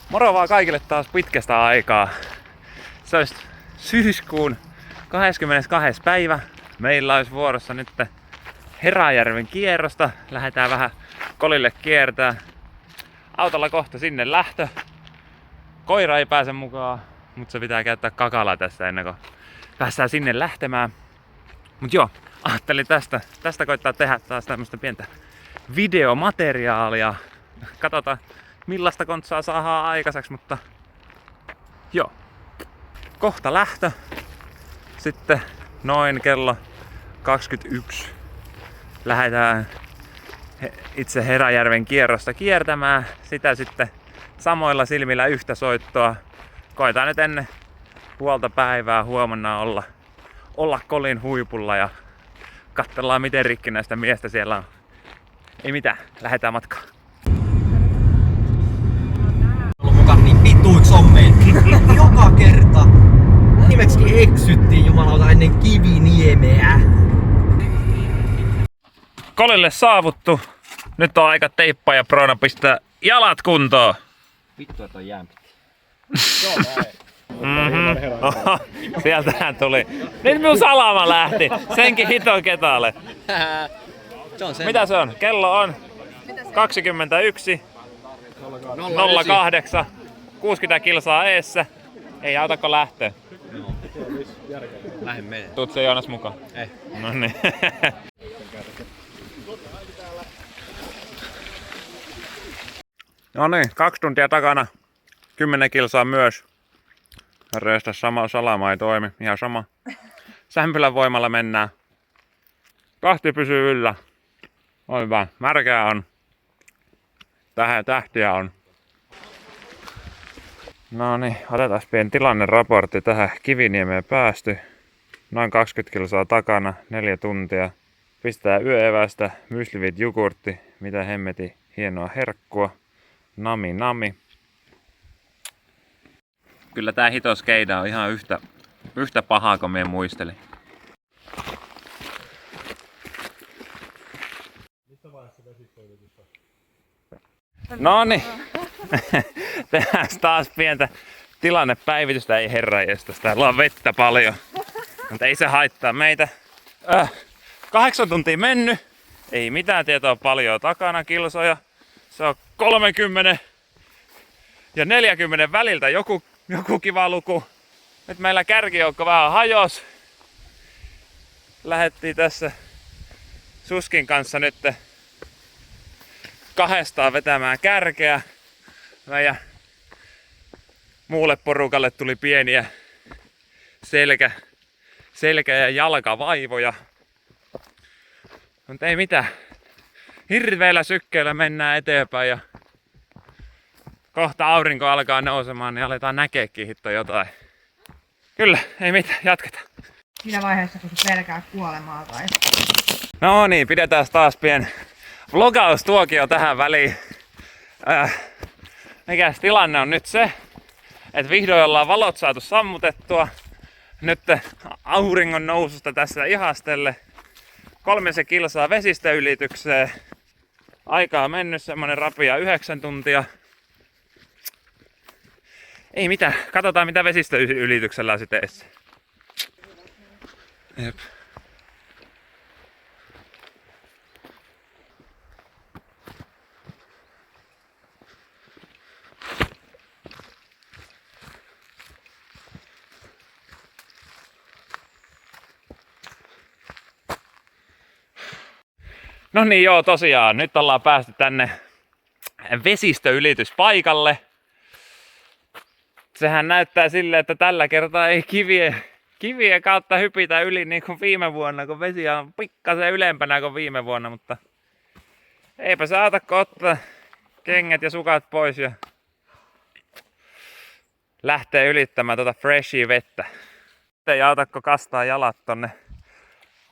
Moro vaan kaikille taas pitkästä aikaa. Se olisi syyskuun 22. päivä. Meillä olisi vuorossa nyt Heräjärven kierrosta. Lähdetään vähän Kolille kiertää. Autolla kohta sinne lähtö. Koira ei pääse mukaan, mutta se pitää käyttää kakalaa tässä ennen kuin päästään sinne lähtemään. Mut joo, ajattelin tästä koittaa tehdä taas tämmöstä pientä videomateriaalia. Katsotaan millaista kontsaa saadaan aikaiseksi, mutta joo. Kohta lähtö. Sitten noin kello 21 lähdetään itse Heräjärven kierrosta kiertämään. Sitä sitten samoilla silmillä yhtä soittoa. Koitaan nyt ennen puolta päivää huomenna olla Kolin huipulla ja katsellaan miten rikkinäistä miestä siellä on. Ei mitään, lähdetään matkaan. Ollut mukaan niin vituiksi hommeen. Joka kerta. Viimeksi eksyttiin jumalauta ennen Kiviniemeä. Kolille saavuttu. Nyt on aika teippaa ja proona pistää jalat kuntoon. Vittu, että on jäämpiti. Sieltähän tuli. Nyt minun salama lähti. Senkin hito ketalle. Se on sen. Mitä se on? Kello on 21. 08. 60 kilsaa eessä. Ei autako lähteä. Lähden menee. Tuut se Joonas mukaan? Ei. No niin. No niin, 2 tuntia takana. 10 kilsaa myös. Reistä sama salama ei toimi. Ihan sama. Sämpylän voimalla mennään. Tahti pysyy yllä. On hyvä. Märkää on. Tähtiä on. No niin, otetaan pieni tilanneraportti tähän Kiviniemeen päästy. Noin 20 kilsaa takana, 4 tuntia. Pistää yöevästä, myslivit jogurtti, mitä hemmeti hienoa herkkua. Nami nami. Kyllä tää hitoskeida on ihan yhtä pahaa kuin minä muistelin. Noniin. Tehdään taas pientä tilannepäivitystä. Ei herranjestas, täällä on vettä paljon. Mutta ei se haittaa meitä. 8 tuntia mennyt. Ei mitään tietoa paljon takana kilsoja. Se on 30 ja 40 väliltä joku kiva luku. Nyt meillä kärkijoukko vähän hajos. Lähettiin tässä Suskin kanssa nyt kahdestaan vetämään kärkeä. Meidän muulle porukalle tuli pieniä selkä- ja jalkavaivoja. Mutta ei mitään. Hirveellä sykkeellä mennään eteenpäin ja kohta aurinko alkaa nousemaan, niin aletaan näkeekin hitto jotain. Kyllä, ei mitään, jatketaan. Siinä vaiheessa, kun sä pelkää kuolemaa tai... No niin, pidetään taas pieni vlogaustuokio tähän väliin. Mikäs tilanne on nyt se, että vihdoin ollaan valot saatu sammutettua. Nyt auringon noususta tässä ihastelle. 3 kilsaa vesistöylitykseen. Aikaa on mennyt semmonen rapia 9 tuntia. Ei mitään, katsotaan mitä vesistöylityksellä on sitten edessä. Jep. No niin joo, tosiaan. Nyt ollaan päästy tänne vesistöylityspaikalle. Sehän näyttää silleen, että tällä kertaa ei kivien kautta hypitä yli niin kuin viime vuonna, kun vesi on pikkasen ylempänä kuin viime vuonna, mutta eipä saatako ottaa kengät ja sukat pois ja lähtee ylittämään tuota freshia vettä. Ei autakko kastaa jalat tonne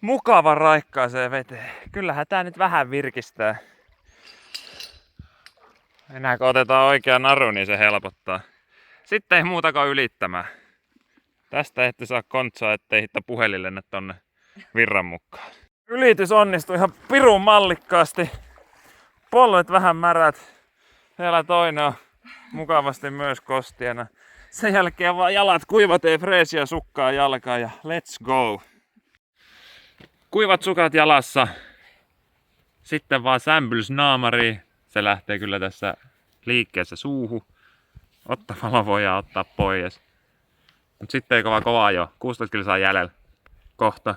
mukavan raikkaaseen veteen. Kyllähän tää nyt vähän virkistää. Enää kun otetaan oikea naru, niin se helpottaa. Sitten ei muuta kuin ylittämään. Tästä ette saa kontsaa, ettei hitto puhelin lennä tonne virran mukaan. Ylitys onnistui ihan pirun mallikkaasti. Polvet vähän märät. Siellä toinen on mukavasti myös kostiena. Sen jälkeen vaan jalat kuivateen freesiä sukkaa jalkaan ja let's go. Kuivat sukat jalassa. Sitten vaan sämpylys naamariin. Se lähtee kyllä tässä liikkeessä suuhun. Ottamalla voidaan ottaa pois. Mut sitten ei kovaa jo. 16 kilsaa jäljellä. Kohta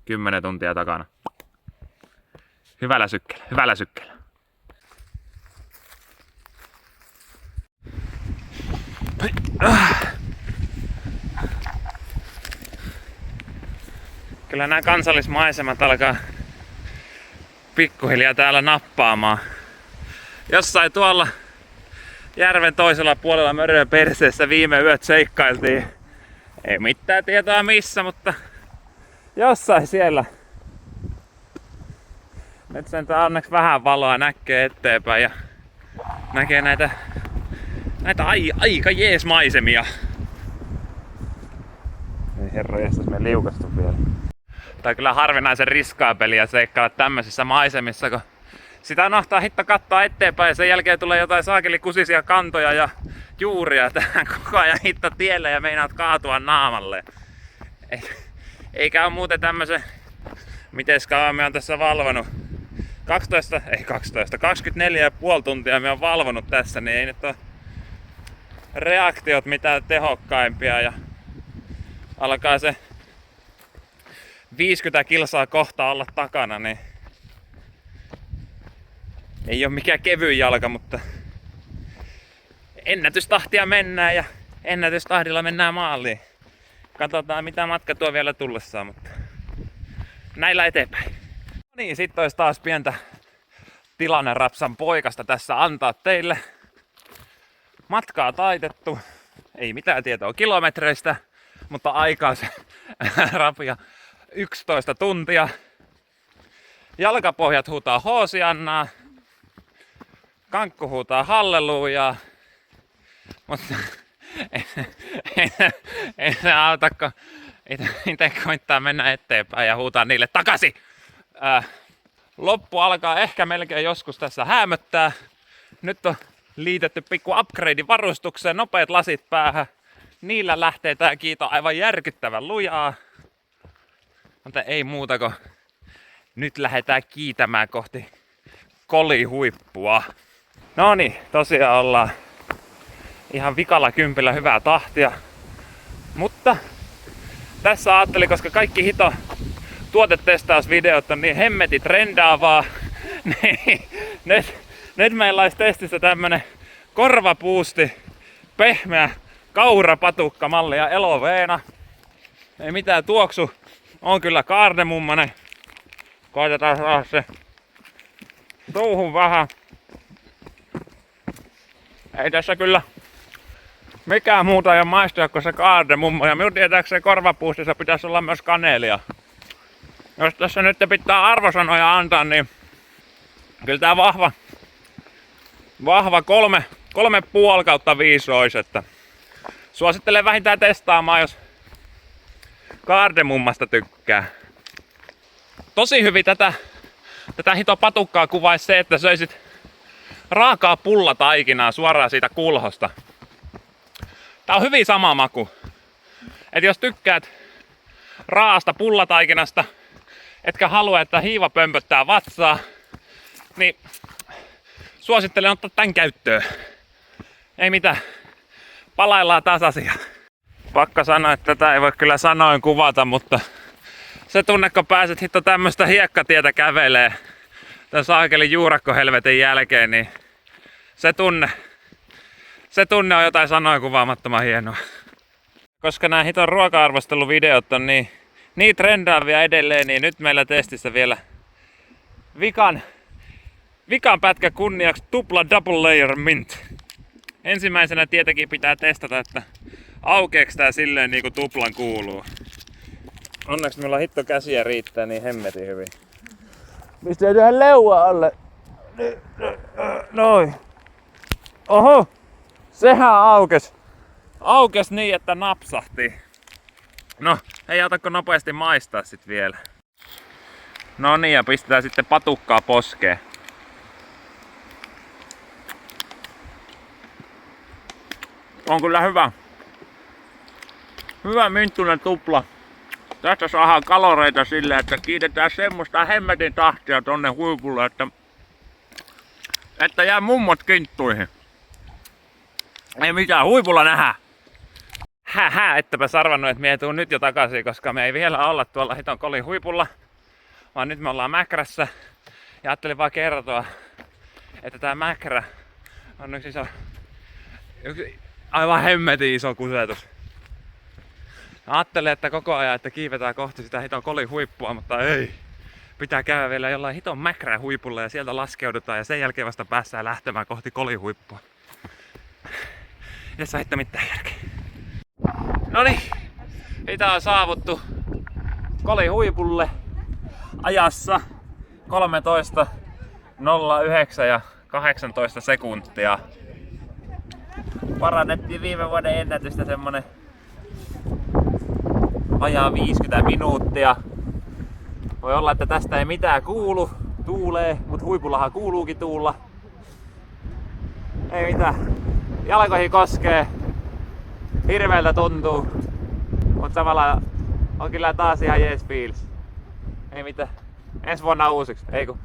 10 tuntia takana. Hyvällä sykkeellä, hyvällä sykkeellä. Kyllä nämä kansallismaisemat alkaa pikkuhiljaa täällä nappaamaan. Jossain tuolla järven toisella puolella Mörön perseessä viime yöt seikkailtiin. Ei mitään tietoa missä, mutta jossain siellä. Nyt sentään onneksi vähän valoa näkee eteenpäin ja näkee näitä aika jees maisemia. Ei herranjestas, me liukastu vielä. Tää on kyllä harvinaisen riskaa peliä seikkailla tämmöisissä maisemissa, kun sitä unohtaa hitto katsoa eteenpäin ja sen jälkeen tulee jotain saakelikusisia kantoja ja juuria tähän koko ajan hitto tielle ja meinaat kaatua naamalle. Eikä oo muuten tämmösen, miten kauan me on tässä valvonut. 24,5 tuntia me on valvonut tässä, niin ei nyt oo reaktiot mitään tehokkaimpia ja alkaa se 50 kilsaa kohta olla takana, niin ei oo mikään kevyin jalka, mutta ennätystahtia mennään ja ennätystahdilla mennään maaliin. Katsotaan mitä matka tuo vielä tullessaan, mutta näillä eteenpäin. No niin, sit ois taas pientä tilannerapsan poikasta tässä antaa teille. Matkaa taitettu, ei mitään tietoa kilometreistä, mutta aikaa se rapia 11 tuntia. Jalkapohjat huutaa hoosiannaa, kankku huutaa hallelujaa, mutta ei se auta, kun itse koittaa mennä eteenpäin ja huutaa niille takaisin. Loppu alkaa ehkä melkein joskus tässä häämöttää. Nyt on liitetty pikku upgrade varustukseen, nopeat lasit päähän. Niillä lähtee tää kiito aivan järkyttävän lujaa. Mutta ei muuta kuin nyt lähdetään kiitämään kohti kolihuippua. No niin, tosiaan ollaan ihan vikalla kympillä hyvää tahtia. Mutta tässä ajattelin, koska kaikki hito tuotetestausvideot on niin hemmeti trendaavaa, niin nyt meillä olisi testissä tämmönen korvapuusti, pehmeä kaurapatukka mallia Eloveena. Ei mitään tuoksu, on kyllä kaardemummanen. Koitetaan saada se suuhun vähän. Ei tässä kyllä mikään muuta ei maistua kuin se kaardemummo. Ja minun tietääkseni korvapuustissa pitäisi olla myös kaneelia. Jos tässä nyt pitää arvosanoja antaa, niin kyllä tää vahva 3,5/5 olisi, että suosittelen vähintään testaamaan, jos kaardemummasta tykkää. Tosi hyvin tätä hitopatukkaa kuvaisi se, että söisit raakaa pullataikinaa suoraan siitä kulhosta. Tää on hyvin sama maku. Et jos tykkäät raasta pullataikinasta, etkä halua, että hiiva pömpöttää vatsaa, niin suosittelen ottaa tän käyttöön. Ei mitään. Palaillaan taas asiaa. Pakko sanoa, että tätä ei voi kyllä sanoin kuvata, mutta se tunne, kun pääset hitto tämmöstä hiekkatietä kävelee tän saakelin juurakkohelvetin jälkeen, niin se tunne on jotain sanoin kuvaamattoman hienoa. Koska nämä hiton ruoka-arvosteluvideot on niin trendaavia edelleen, niin nyt meillä testissä vielä vikan pätkä kunniaksi tupla double layer mint. Ensimmäisenä tietenkin pitää testata, että aukeeks tää silleen niinku tuplan kuuluu. Onneksi meillä hitto käsiä riittää niin hemmetin hyvin. Pistää tähän leua alle. Noin. Oho! Sehän aukes. Aukes niin, että napsahti. No, ei autakko nopeasti maistaa sit vielä. No niin, ja pistetään sitten patukkaa poskeen. On kyllä hyvä. Hyvä minttunen tupla. Tästä saadaan kaloreita sille, että kiitetään semmoista hemmetin tahtia tonne huipulle, että jää mummot kinttuihin. Ei mitään, huipulla nähdään. Ettäpä sarvannut, että me ei tuu nyt jo takaisin, koska me ei vielä olla tuolla hiton kolin huipulla. Vaan nyt me ollaan Mäkrässä. Ja ajattelin vaan kertoa, että tää Mäkrä on yksi aivan hemmetin iso kusetus. Ajattelin, että koko ajan, että kiivetään kohti sitä hiton kolin huippua, mutta ei. Pitää käydä vielä jollain hiton Mäkrän huipulla ja sieltä laskeudutaan ja sen jälkeen vasta päästään lähtemään kohti kolin huippua. Tässä ei mitään järkeä. Noniin, sitä on saavuttu kolin huipulle ajassa 13.09 ja 18 sekuntia. Parannettiin viime vuoden ennätystä semmonen vajaa 50 minuuttia. Voi olla, että tästä ei mitään kuulu, tuulee, mut huipullahan kuuluukin tuulla. Ei mitään. Jalkoihin koskee. Hirveeltä tuntuu. Mut samalla on kyllä taas ihan jees fiilis. Ei mitään. Ensi vuonna uusiksi, ei kun.